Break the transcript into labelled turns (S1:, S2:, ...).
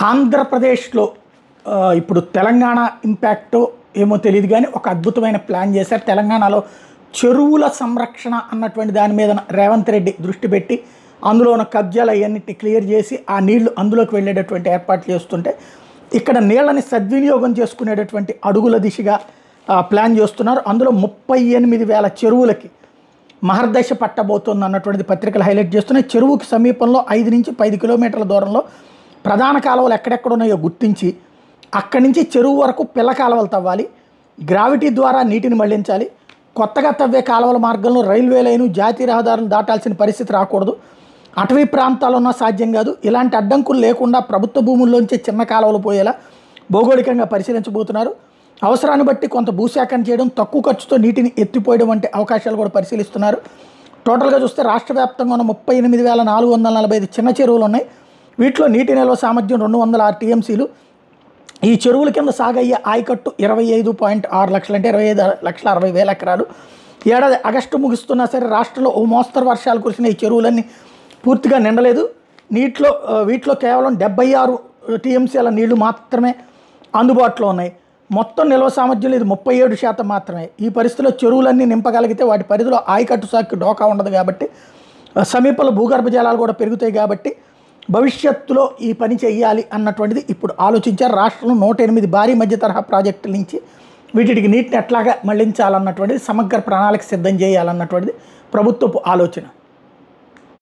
S1: ఆంధ్రప్రదేశ్లో ఇప్పుడు తెలంగాణ ఇంపాక్ట్ ఏమో తెలియదు కానీ ఒక అద్భుతమైన ప్లాన్ చేశారు. తెలంగాణలో చెరువుల సంరక్షణ అన్నటువంటి దాని మీద రేవంత్ రెడ్డి దృష్టి పెట్టి అందులో ఉన్న కబ్జాలు అవన్నిటిని క్లియర్ చేసి ఆ నీళ్లు అందులోకి వెళ్ళేటటువంటి ఏర్పాట్లు చేస్తుంటే ఇక్కడ నీళ్ళని సద్వినియోగం చేసుకునేటటువంటి అడుగుల దిశగా ప్లాన్ చేస్తున్నారు. అందులో 38,000 చెరువులకి మహర్దశ పట్టబోతోంది అన్నటువంటిది పత్రికలు హైలైట్ చేస్తున్నాయి. చెరువుకి సమీపంలో 5 నుంచి 10 కిలోమీటర్ల దూరంలో ప్రధాన కాలువలు ఎక్కడెక్కడ ఉన్నాయో గుర్తించి అక్కడి నుంచి చెరువు వరకు పిల్ల కాలువలు తవ్వాలి, గ్రావిటీ ద్వారా నీటిని మళ్లించాలి. కొత్తగా తవ్వే కాలువల మార్గంలో రైల్వే లైను, జాతీయ రహదారులను దాటాల్సిన పరిస్థితి రాకూడదు. అటవీ ప్రాంతాల్లో సాధ్యం కాదు. ఇలాంటి అడ్డంకులు లేకుండా ప్రభుత్వ భూముల్లోంచి చిన్న కాలువలు పోయేలా భౌగోళికంగా పరిశీలించబోతున్నారు. అవసరాన్ని బట్టి కొంత భూసేకరణ చేయడం, తక్కువ ఖర్చుతో నీటిని ఎత్తిపోయడం వంటి అవకాశాలు కూడా పరిశీలిస్తున్నారు. టోటల్గా చూస్తే రాష్ట్ర వ్యాప్తంగా ఉన్న 38,445 చిన్న చెరువులు ఉన్నాయి. వీటిలో నీటి నిల్వ సామర్థ్యం 206 టీఎంసీలు. ఈ చెరువుల కింద సాగయ్యే ఆయకట్టు 25.6 లక్షలు, అంటే 25,60,000 ఎకరాలు. ఏడాది ఆగస్టు ముగుస్తున్నా సరే రాష్ట్రంలో ఓ మోస్తరు వర్షాలు కురిసిన ఈ చెరువులన్నీ పూర్తిగా నిండలేదు. వీటిలో కేవలం 76 టీఎంసీల నీళ్లు మాత్రమే అందుబాటులో ఉన్నాయి. మొత్తం నిల్వ సామర్థ్యం ఇది 37% మాత్రమే. ఈ పరిస్థితిలో చెరువులన్నీ నింపగలిగితే వాటి పరిధిలో ఆయకట్టు సాగుకి డోకా ఉండదు కాబట్టి, సమీపంలో భూగర్భ జలాలు కూడా పెరుగుతాయి కాబట్టి భవిష్యత్తులో ఈ పని చేయాలి అన్నటువంటిది ఇప్పుడు ఆలోచించారు. రాష్ట్రంలో 108 భారీ మధ్య తరహా ప్రాజెక్టుల నుంచి వీటికి నీటిని ఎట్లాగా మళ్లించాలన్నటువంటిది సమగ్ర ప్రణాళిక సిద్ధం చేయాలన్నటువంటిది ప్రభుత్వపు ఆలోచన.